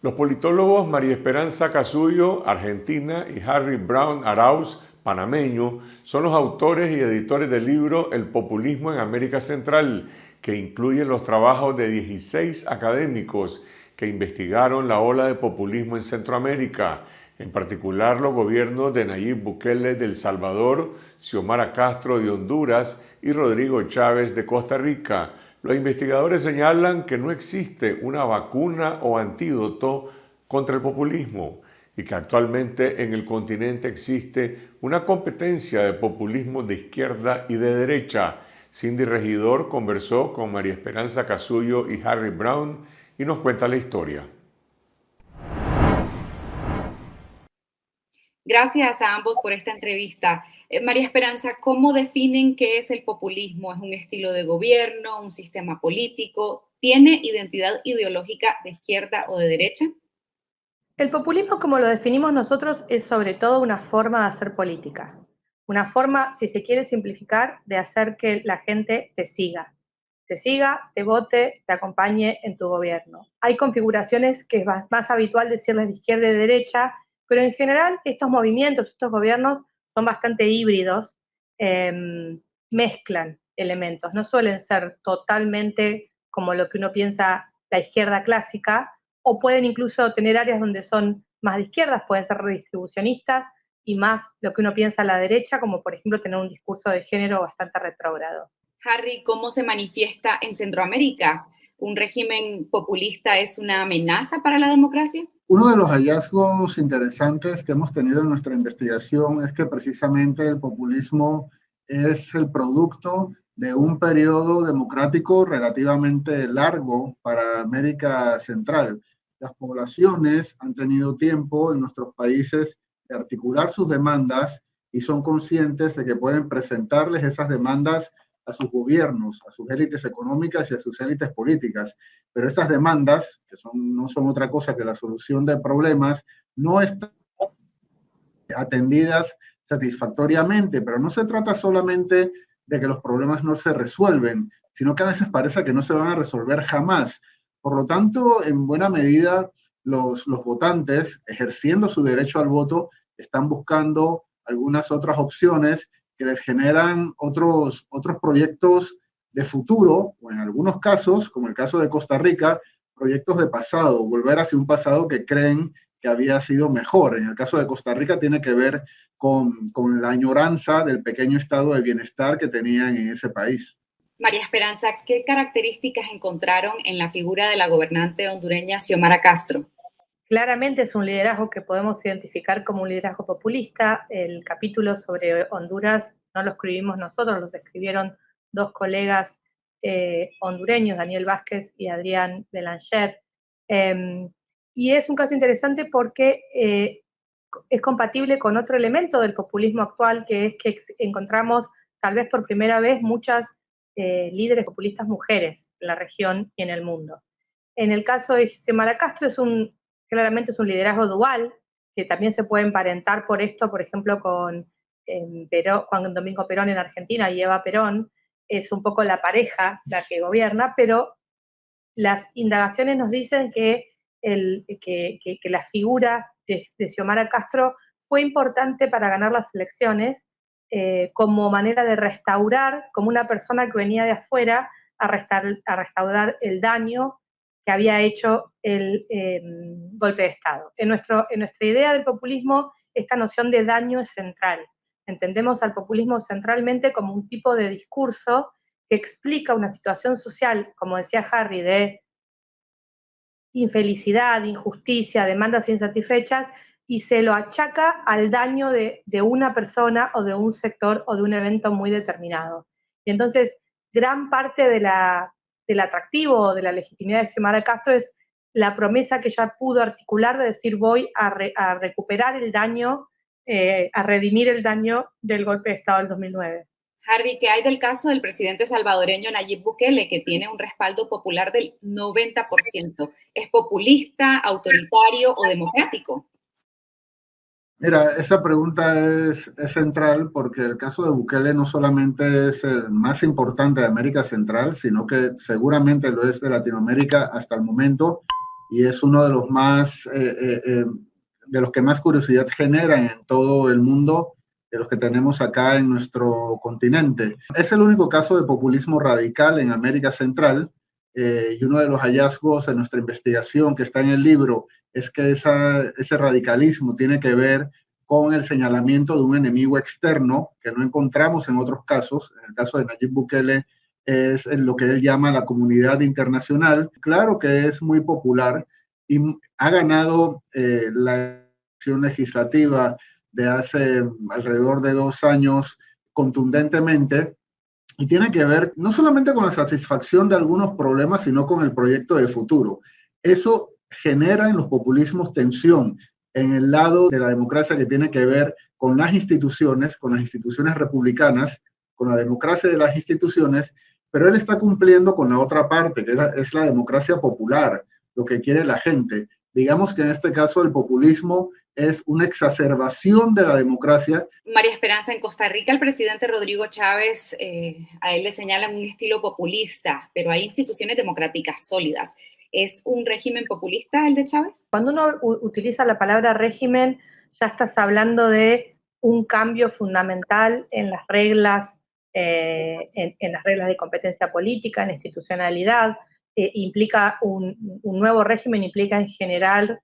Los politólogos María Esperanza Casullo, argentina, y Harry Brown Arauz, panameño, son los autores y editores del libro El populismo en América Central, que incluye los trabajos de 16 académicos que investigaron la ola de populismo en Centroamérica, en particular los gobiernos de Nayib Bukele de El Salvador, Xiomara Castro de Honduras y Rodrigo Chávez de Costa Rica. Los investigadores señalan que no existe una vacuna o antídoto contra el populismo y que actualmente en el continente existe una competencia de populismo de izquierda y de derecha. Cindy Regidor conversó con María Esperanza Casullo y Harry Brown y nos cuenta la historia. Gracias a ambos por esta entrevista. María Esperanza, ¿cómo definen qué es el populismo? ¿Es un estilo de gobierno, un sistema político? ¿Tiene identidad ideológica de izquierda o de derecha? El populismo, como lo definimos nosotros, es sobre todo una forma de hacer política. Una forma, si se quiere simplificar, de hacer que la gente te siga, te vote, te acompañe en tu gobierno. Hay configuraciones que es más habitual decirles de izquierda y de derecha, pero en general estos movimientos, estos gobiernos son bastante híbridos, mezclan elementos, no suelen ser totalmente como lo que uno piensa la izquierda clásica, o pueden incluso tener áreas donde son más de izquierdas, pueden ser redistribucionistas y más lo que uno piensa a la derecha, como por ejemplo tener un discurso de género bastante retrógrado. Harry, ¿cómo se manifiesta en Centroamérica? ¿Un régimen populista es una amenaza para la democracia? Uno de los hallazgos interesantes que hemos tenido en nuestra investigación es que precisamente el populismo es el producto de un periodo democrático relativamente largo para América Central. Las poblaciones han tenido tiempo en nuestros países de articular sus demandas y son conscientes de que pueden presentarles esas demandas a sus gobiernos, a sus élites económicas y a sus élites políticas. Pero esas demandas, que no son otra cosa que la solución de problemas, no están atendidas satisfactoriamente. Pero no se trata solamente de que los problemas no se resuelven, sino que a veces parece que no se van a resolver jamás. Por lo tanto, en buena medida, los votantes, ejerciendo su derecho al voto, están buscando algunas otras opciones que les generan otros proyectos de futuro, o en algunos casos, como el caso de Costa Rica, proyectos de pasado, volver hacia un pasado que creen que había sido mejor. En el caso de Costa Rica tiene que ver con la añoranza del pequeño estado de bienestar que tenían en ese país. María Esperanza, ¿qué características encontraron en la figura de la gobernante hondureña Xiomara Castro? Claramente es un liderazgo que podemos identificar como un liderazgo populista. El capítulo sobre Honduras no lo escribimos nosotros, lo escribieron dos colegas hondureños, Daniel Vázquez y Adrián Belanger. Y es un caso interesante porque es compatible con otro elemento del populismo actual, que es que encontramos tal vez por primera vez muchas líderes populistas mujeres en la región y en el mundo. En el caso de Xiomara Castro claramente es un liderazgo dual, que también se puede emparentar por esto, por ejemplo, con Juan Domingo Perón en Argentina y Eva Perón, es un poco la pareja la que gobierna, pero las indagaciones nos dicen que la figura de Xiomara Castro fue importante para ganar las elecciones como manera de restaurar, como una persona que venía de afuera a restaurar el daño que había hecho el golpe de Estado. En nuestra idea del populismo, esta noción de daño es central. Entendemos al populismo centralmente como un tipo de discurso que explica una situación social, como decía Harry, de infelicidad, injusticia, demandas insatisfechas, y se lo achaca al daño de una persona o de un sector o de un evento muy determinado. Y entonces, gran parte del atractivo de la legitimidad de Xiomara Castro es la promesa que ella pudo articular de decir voy a recuperar el daño, a redimir el daño del golpe de Estado del 2009. Harry, ¿qué hay del caso del presidente salvadoreño Nayib Bukele, que tiene un respaldo popular del 90%? ¿Es populista, autoritario o democrático? Mira, esa pregunta es central porque el caso de Bukele no solamente es el más importante de América Central, sino que seguramente lo es de Latinoamérica hasta el momento. y es uno de los más, de los que más curiosidad generan en todo el mundo, de los que tenemos acá en nuestro continente. Es el único caso de populismo radical en América Central, y uno de los hallazgos de nuestra investigación que está en el libro es que ese radicalismo tiene que ver con el señalamiento de un enemigo externo que no encontramos en otros casos. En el caso de Nayib Bukele es en lo que él llama la comunidad internacional. Claro que es muy popular y ha ganado la elección legislativa de hace alrededor de 2 años contundentemente, y tiene que ver no solamente con la satisfacción de algunos problemas, sino con el proyecto de futuro. Eso genera en los populismos tensión en el lado de la democracia que tiene que ver con las instituciones republicanas, con la democracia de las instituciones, pero él está cumpliendo con la otra parte, que es la democracia popular, lo que quiere la gente. Digamos que en este caso el populismo es una exacerbación de la democracia. María Esperanza, en Costa Rica el presidente Rodrigo Chávez, a él le señalan un estilo populista, pero hay instituciones democráticas sólidas. ¿Es un régimen populista el de Chávez? Cuando uno utiliza la palabra régimen, ya estás hablando de un cambio fundamental en las reglas, en las reglas de competencia política, en la institucionalidad. Implica un nuevo régimen, implica en general,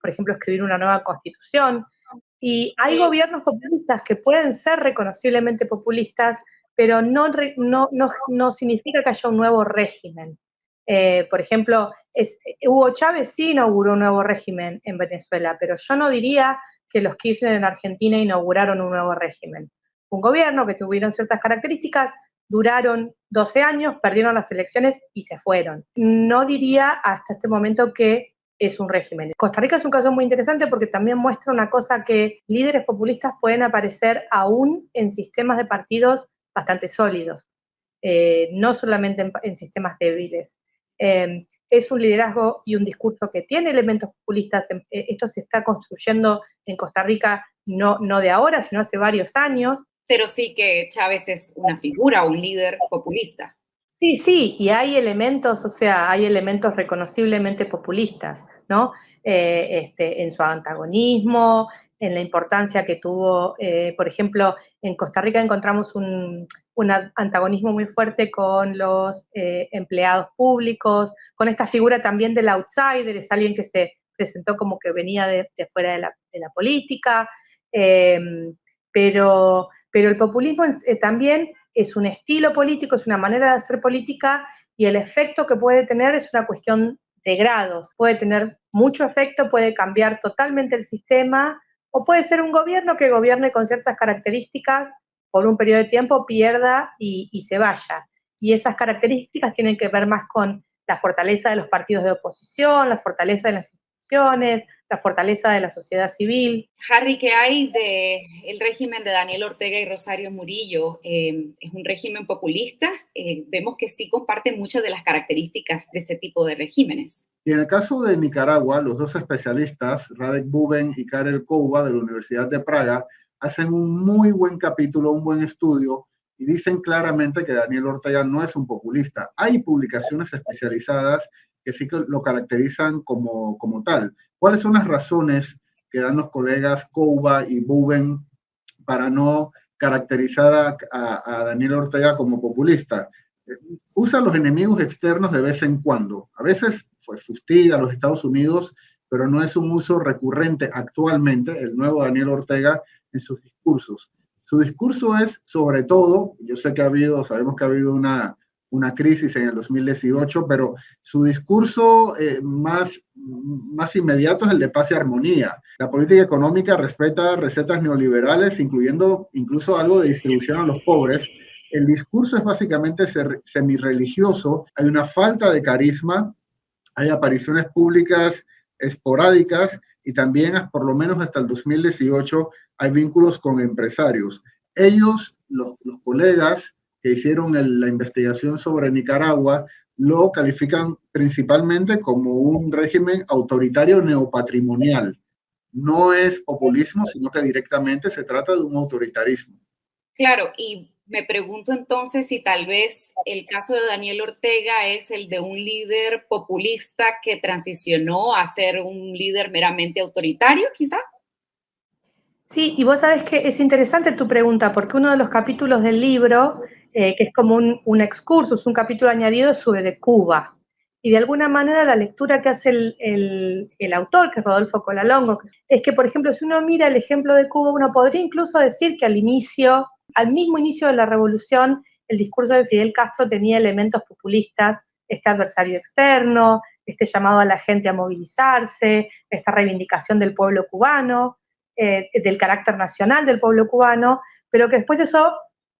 por ejemplo, escribir una nueva constitución. Y hay gobiernos populistas que pueden ser reconociblemente populistas, pero no significa que haya un nuevo régimen. Por ejemplo, Hugo Chávez sí inauguró un nuevo régimen en Venezuela, pero yo no diría que los Kirchner en Argentina inauguraron un nuevo régimen. Un gobierno que tuvieron ciertas características, duraron 12 años, perdieron las elecciones y se fueron. No diría hasta este momento que es un régimen. Costa Rica es un caso muy interesante porque también muestra una cosa, que líderes populistas pueden aparecer aún en sistemas de partidos bastante sólidos, no solamente en sistemas débiles. Es un liderazgo y un discurso que tiene elementos populistas. Esto se está construyendo en Costa Rica no de ahora, sino hace varios años. Pero sí que Chávez es una figura, un líder populista. Sí, y hay elementos, o sea, hay elementos reconociblemente populistas, ¿no? En su antagonismo, en la importancia que tuvo, por ejemplo, en Costa Rica encontramos un antagonismo muy fuerte con los empleados públicos, con esta figura también del outsider, es alguien que se presentó como que venía de fuera de la política, pero el populismo también es un estilo político, es una manera de hacer política, y el efecto que puede tener es una cuestión de grados. Puede tener mucho efecto, puede cambiar totalmente el sistema, o puede ser un gobierno que gobierne con ciertas características por un periodo de tiempo, pierda y se vaya. Y esas características tienen que ver más con la fortaleza de los partidos de oposición, la fortaleza de las instituciones, la fortaleza de la sociedad civil. Harry, ¿qué hay del régimen de Daniel Ortega y Rosario Murillo? ¿Es un régimen populista? Vemos que sí comparte muchas de las características de este tipo de regímenes. Y en el caso de Nicaragua, los dos especialistas, Radek Buben y Karel Kouba de la Universidad de Praga, hacen un muy buen capítulo, un buen estudio, y dicen claramente que Daniel Ortega no es un populista. Hay publicaciones especializadas que sí que lo caracterizan como tal. ¿Cuáles son las razones que dan los colegas Kouba y Buben para no caracterizar a Daniel Ortega como populista? Usa los enemigos externos de vez en cuando. A veces fustiga a los Estados Unidos, pero no es un uso recurrente actualmente, el nuevo Daniel Ortega, en sus discursos. Su discurso es, sobre todo, yo sé que sabemos que ha habido una crisis en el 2018, pero su discurso más inmediato es el de paz y armonía. La política económica respeta recetas neoliberales, incluyendo incluso algo de distribución a los pobres. El discurso es básicamente semirreligioso, hay una falta de carisma, hay apariciones públicas esporádicas, y también, por lo menos hasta el 2018, hay vínculos con empresarios. Ellos, los colegas que hicieron la investigación sobre Nicaragua, lo califican principalmente como un régimen autoritario neopatrimonial. No es populismo, sino que directamente se trata de un autoritarismo. Claro, y Me pregunto entonces si tal vez el caso de Daniel Ortega es el de un líder populista que transicionó a ser un líder meramente autoritario, quizá. Sí, y vos sabés que es interesante tu pregunta, porque uno de los capítulos del libro, que es como un excursus, un capítulo añadido, es sobre Cuba. Y de alguna manera la lectura que hace el autor, que es Rodolfo Colalongo, es que, por ejemplo, si uno mira el ejemplo de Cuba, uno podría incluso decir que al mismo inicio de la revolución, el discurso de Fidel Castro tenía elementos populistas, este adversario externo, este llamado a la gente a movilizarse, esta reivindicación del pueblo cubano, del carácter nacional del pueblo cubano, pero que después eso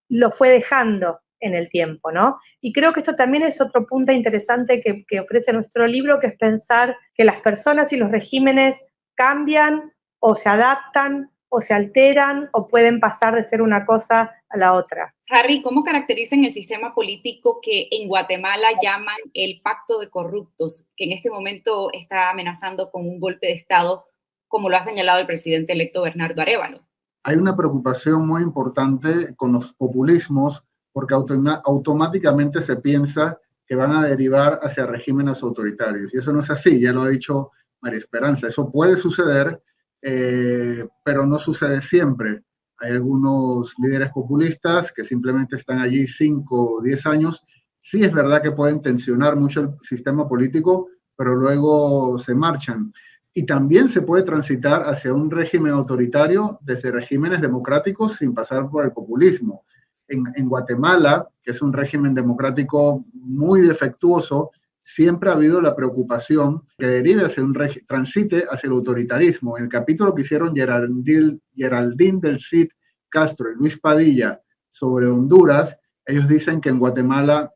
lo fue dejando en el tiempo, ¿no? Y creo que esto también es otro punto interesante que ofrece nuestro libro, que es pensar que las personas y los regímenes cambian o se adaptan o se alteran o pueden pasar de ser una cosa a la otra. Harry, ¿cómo caracterizan el sistema político que en Guatemala llaman el pacto de corruptos, que en este momento está amenazando con un golpe de Estado, como lo ha señalado el presidente electo Bernardo Arévalo? Hay una preocupación muy importante con los populismos porque automáticamente se piensa que van a derivar hacia regímenes autoritarios. Y eso no es así, ya lo ha dicho María Esperanza. Eso puede suceder, pero no sucede siempre. Hay algunos líderes populistas que simplemente están allí 5 o 10 años. Sí es verdad que pueden tensionar mucho el sistema político, pero luego se marchan. Y también se puede transitar hacia un régimen autoritario desde regímenes democráticos sin pasar por el populismo. En Guatemala, que es un régimen democrático muy defectuoso, siempre ha habido la preocupación que derive hacia transite hacia el autoritarismo. En el capítulo que hicieron Geraldine del Cid Castro y Luis Padilla sobre Honduras, ellos dicen que en Guatemala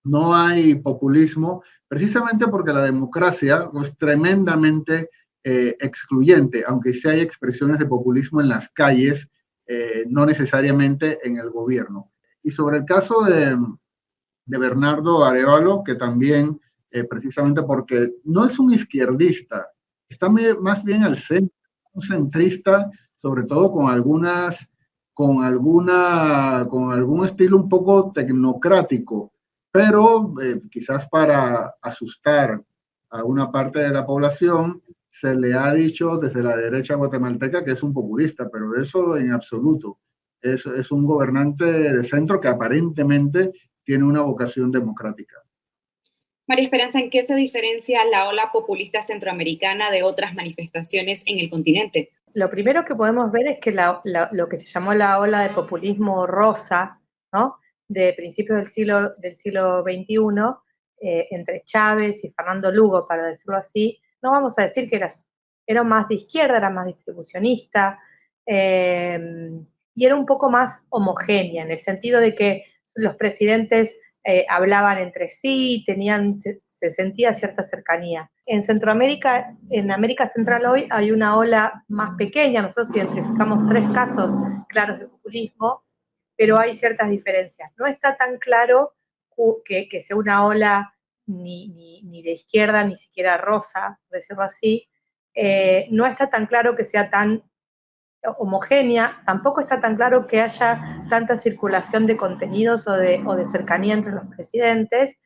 no hay populismo, precisamente porque la democracia es tremendamente excluyente, aunque sí hay expresiones de populismo en las calles, no necesariamente en el gobierno. Y sobre el caso de Bernardo Arévalo, que también, precisamente porque no es un izquierdista, está más bien al centro, un centrista, sobre todo con algún estilo un poco tecnocrático, pero quizás para asustar a una parte de la población, se le ha dicho desde la derecha guatemalteca que es un populista, pero de eso en absoluto. Es un gobernante de centro que aparentemente tiene una vocación democrática. María Esperanza, ¿en qué se diferencia la ola populista centroamericana de otras manifestaciones en el continente? Lo primero que podemos ver es que lo que se llamó la ola de populismo rosa, ¿no?, de principios del siglo XXI, entre Chávez y Fernando Lugo, para decirlo así, no vamos a decir que era más de izquierda, era más distribucionista, y era un poco más homogénea, en el sentido de que los presidentes hablaban entre sí, se sentía cierta cercanía. En Centroamérica, en América Central hoy hay una ola más pequeña, nosotros identificamos 3 casos claros de populismo, pero hay ciertas diferencias. No está tan claro que sea una ola ni de izquierda, ni siquiera rosa, por decirlo así. No está tan claro que sea tan homogénea, tampoco está tan claro que haya tanta circulación de contenidos o de cercanía entre los presidentes,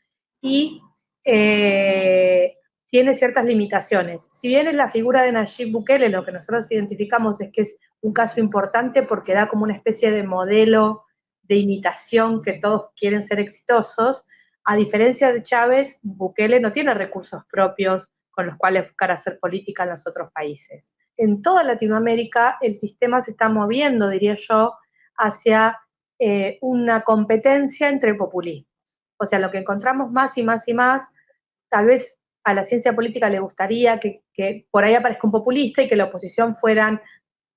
y tiene ciertas limitaciones. Si bien en la figura de Nayib Bukele lo que nosotros identificamos es que es un caso importante porque da como una especie de modelo de imitación que todos quieren ser exitosos, a diferencia de Chávez, Bukele no tiene recursos propios con los cuales buscar hacer política en los otros países. En toda Latinoamérica el sistema se está moviendo, diría yo, hacia una competencia entre populismos. O sea, lo que encontramos más y más y más, tal vez a la ciencia política le gustaría que por ahí aparezca un populista y que la oposición fueran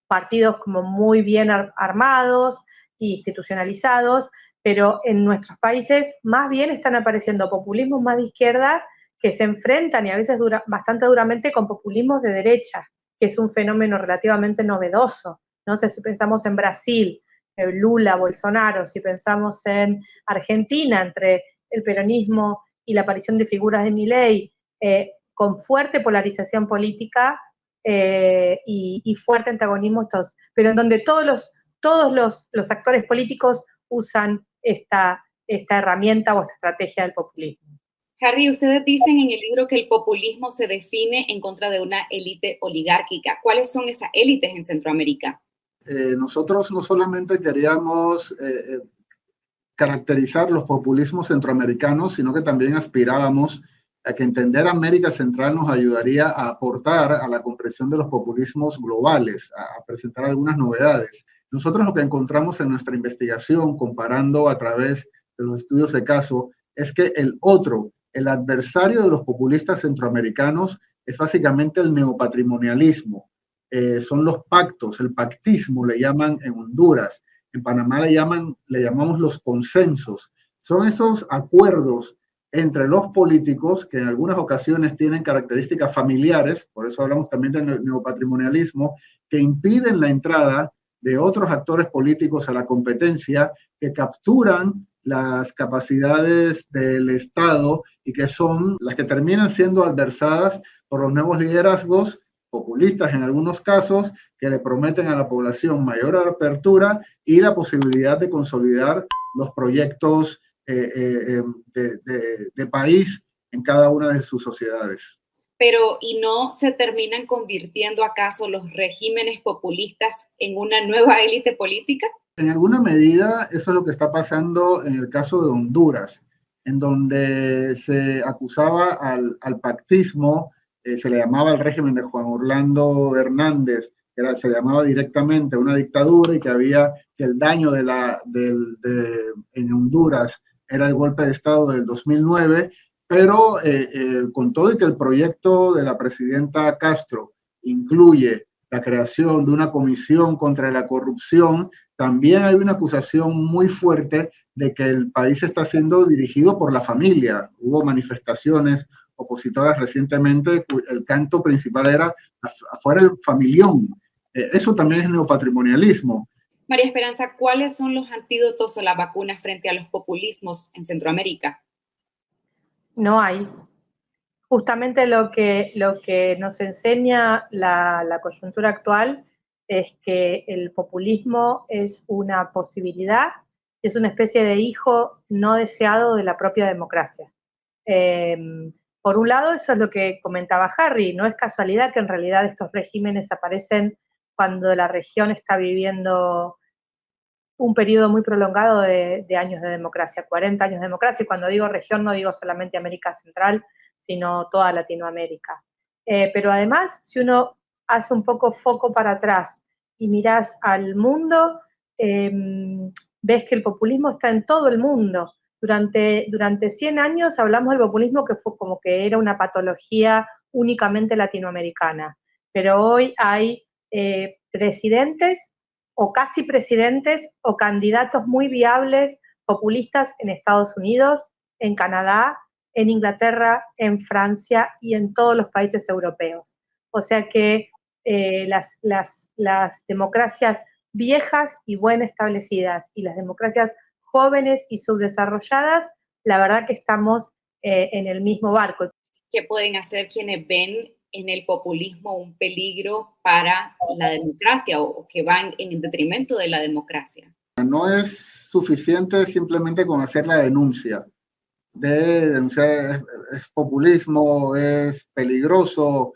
partidos como muy bien armados e institucionalizados, pero en nuestros países más bien están apareciendo populismos más de izquierda que se enfrentan, y a veces bastante duramente, con populismos de derecha, que es un fenómeno relativamente novedoso. No sé si pensamos en Brasil, Lula, Bolsonaro, si pensamos en Argentina, entre el peronismo y la aparición de figuras de Milei, con fuerte polarización política y fuerte antagonismo, pero en donde todos los actores políticos usan esta herramienta o esta estrategia del populismo. Harry, ustedes dicen en el libro que el populismo se define en contra de una élite oligárquica. ¿Cuáles son esas élites en Centroamérica? Nosotros no solamente queríamos caracterizar los populismos centroamericanos, sino que también aspirábamos a que entender América Central nos ayudaría a aportar a la comprensión de los populismos globales, a presentar algunas novedades. Nosotros lo que encontramos en nuestra investigación, comparando a través de los estudios de caso, es que el otro, el adversario de los populistas centroamericanos, es básicamente el neopatrimonialismo. Son los pactos, el pactismo le llaman en Honduras. En Panamá le llamamos los consensos. Son esos acuerdos entre los políticos que en algunas ocasiones tienen características familiares, por eso hablamos también del neopatrimonialismo, que impiden la entrada de otros actores políticos a la competencia, que capturan las capacidades del Estado y que son las que terminan siendo adversadas por los nuevos liderazgos populistas en algunos casos, que le prometen a la población mayor apertura y la posibilidad de consolidar los proyectos de país en cada una de sus sociedades. Pero, ¿y no se terminan convirtiendo acaso los regímenes populistas en una nueva élite política? En alguna medida, eso es lo que está pasando en el caso de Honduras, en donde se acusaba al pactismo, se le llamaba al régimen de Juan Orlando Hernández, se le llamaba directamente una dictadura y que el daño en Honduras era el golpe de Estado del 2009, pero con todo y que el proyecto de la presidenta Castro incluye la creación de una comisión contra la corrupción, también hay una acusación muy fuerte de que el país está siendo dirigido por la familia. Hubo manifestaciones opositoras recientemente, el canto principal era afuera el familión. Eso también es neopatrimonialismo. María Esperanza, ¿cuáles son los antídotos o las vacunas frente a los populismos en Centroamérica? No hay. Justamente lo que nos enseña la coyuntura actual es que el populismo es una posibilidad, es una especie de hijo no deseado de la propia democracia. Por un lado, eso es lo que comentaba Harry, no es casualidad que en realidad estos regímenes aparecen cuando la región está viviendo un periodo muy prolongado de años de democracia, 40 años de democracia, y cuando digo región no digo solamente América Central, sino toda Latinoamérica. Pero además, si uno hace un poco foco para atrás y mirás al mundo, ves que el populismo está en todo el mundo. Durante 100 años hablamos del populismo que fue como que era una patología únicamente latinoamericana, pero hoy hay presidentes o casi presidentes o candidatos muy viables populistas en Estados Unidos, en Canadá, en Inglaterra, en Francia y en todos los países europeos. O sea que las democracias viejas y bien establecidas y las democracias jóvenes y subdesarrolladas, la verdad que estamos en el mismo barco. ¿Qué pueden hacer quienes ven en el populismo un peligro para la democracia o que van en detrimento de la democracia? No es suficiente simplemente con hacer la denuncia. De denunciar es populismo, es peligroso,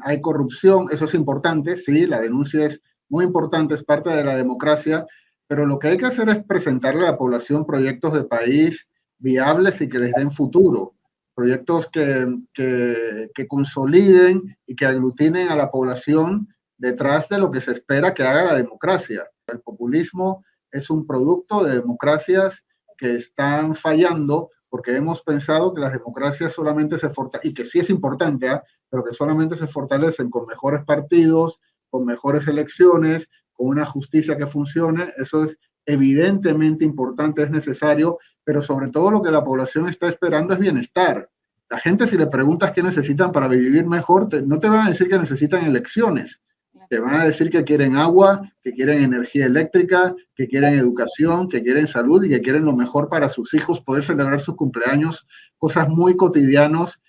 hay corrupción, eso es importante, sí, la denuncia es muy importante, es parte de la democracia, pero lo que hay que hacer es presentarle a la población proyectos de país viables y que les den futuro, proyectos que consoliden y que aglutinen a la población detrás de lo que se espera que haga la democracia. El populismo es un producto de democracias que están fallando porque hemos pensado que las democracias solamente se fortalecen, y que sí es importante, pero que solamente se fortalecen con mejores partidos, con mejores elecciones, con una justicia que funcione. Eso es evidentemente importante, es necesario, pero sobre todo lo que la población está esperando es bienestar. La gente, si le preguntas qué necesitan para vivir mejor, no te van a decir que necesitan elecciones. Te van a decir que quieren agua, que quieren energía eléctrica, que quieren educación, que quieren salud y que quieren lo mejor para sus hijos, poder celebrar sus cumpleaños, cosas muy cotidianas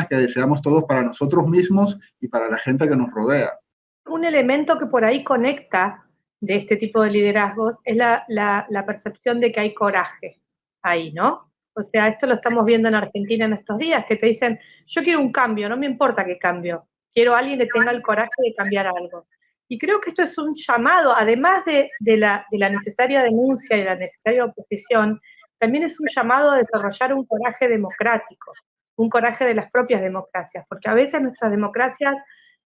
que deseamos todos para nosotros mismos y para la gente que nos rodea. Un elemento que por ahí conecta de este tipo de liderazgos es la percepción de que hay coraje ahí, ¿no? O sea, esto lo estamos viendo en Argentina en estos días, que te dicen, yo quiero un cambio, no me importa qué cambio, quiero a alguien que tenga el coraje de cambiar algo. Y creo que esto es un llamado, además de la necesaria denuncia y la necesaria oposición, también es un llamado a desarrollar un coraje democrático, un coraje de las propias democracias, porque a veces nuestras democracias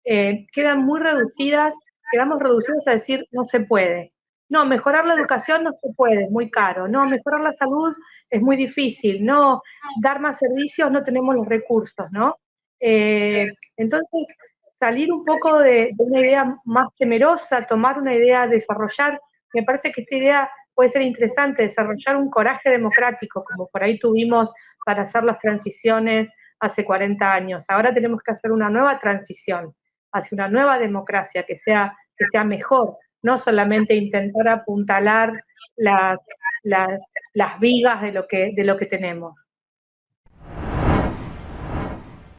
quedan muy reducidas, quedamos reducidos a decir no se puede. No, mejorar la educación no se puede, es muy caro. No, mejorar la salud es muy difícil. No, dar más servicios no tenemos los recursos, ¿no? Entonces, salir un poco de una idea más temerosa, tomar una idea, desarrollar, me parece que esta idea puede ser interesante, desarrollar un coraje democrático, como por ahí tuvimos para hacer las transiciones hace 40 años. Ahora tenemos que hacer una nueva transición hacia una nueva democracia que sea mejor, no solamente intentar apuntalar las vigas de lo que tenemos.